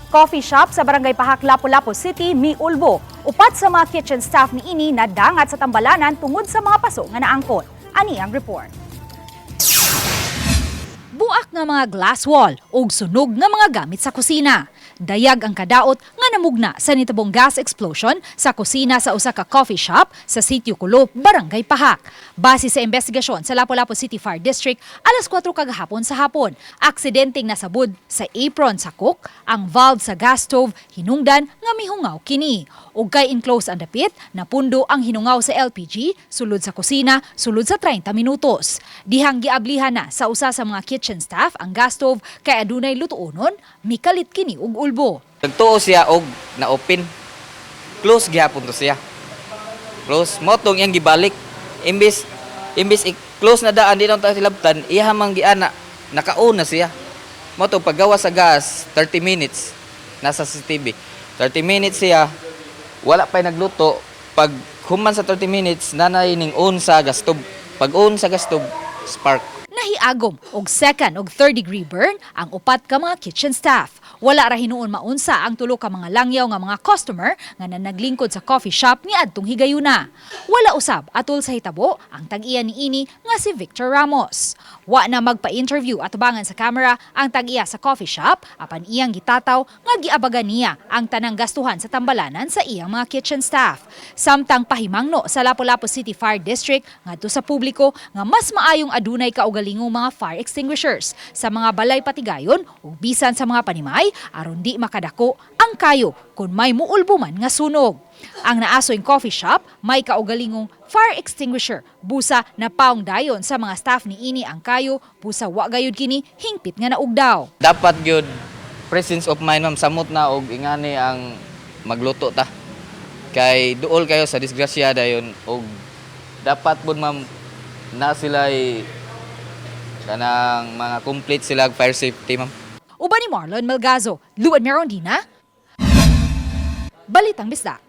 Coffee shop sa Barangay Pahak, Lapu-Lapu City, miulbo. Upat sa mga kitchen staff ni ini nadangat sa tambalanan tungod sa mga paso nga naangkon. Ani ang report. Buak nga mga glass wall ug sunog nga mga gamit sa kusina. Dayag ang kadaot nga namugna sa nitubong gas explosion sa kusina sa usa ka coffee shop sa Sitio Kulop, Barangay Pahak. Base sa investigasyon sa Lapu-Lapu City Fire District, alas 4 kagahapon sa hapon, aksidenteng nasabud sa apron sa cook ang valve sa gas stove hinungdan nga mihungaw kini. Ug kay enclosed ang dapit, napundo ang hinungaw sa LPG sulod sa kusina sulod sa 30 minutos. Dihang giablihan na sa usa sa mga kitchen staff ang gas stove kay adunay lutuonon, mikalit kini og ulbo. Nagtuo siya og na-open. Close gihapon to siya. Close. Motong iyang gibalik. Imbis i-close na daan, di na tayo silabtan, ihamang giana, naka-on na siya. Motong paggawa sa gas, 30 minutes, nasa CCTV. 30 minutes siya, wala pa'y nagluto. Pag human sa 30 minutes, nanay ning on sa gas stove. Pag on sa gas stove, spark. Nahiagom og second og third degree burn ang upat ka mga kitchen staff. Wala ra hinuon maunsa ang tulo ka mga langyaw nga mga customer nga naglingkod sa coffee shop ni adtong higayuna. Wala usab atol sa hitabo ang tag-iya ni ini nga si Victor Ramos. Wa na magpa-interview at tubangan sa camera ang tag-iya sa coffee shop apan iyang gitataw nga giabagan niya ang tanang gastuhan sa tambalanan sa iyang mga kitchen staff. Samtang pahimangno sa Lapu-Lapu City Fire District ngadto sa publiko nga mas maayong adunay kaugalingong mga fire extinguishers sa mga balay patigayon ug bisan sa mga panimay aron di makadako ang kayo kung may muulbo man nga sunog. Ang naasoy coffee shop may kaugalingong fire extinguisher busa na paong dayon sa mga staff ni ini ang kayo busa wa gayud kini hingpit nga naugdaw. Dapat gyud presence of mind, ma'am, samot na og ingani ang magluto ta. Kay duol kayo sa disgrasya dayon og dapat pud, ma'am, na sila'y kanang mga complete sila fire safety, ma'am. Uban ni Marlon Melgazo, Luan Merondina, Balitang Bisdak.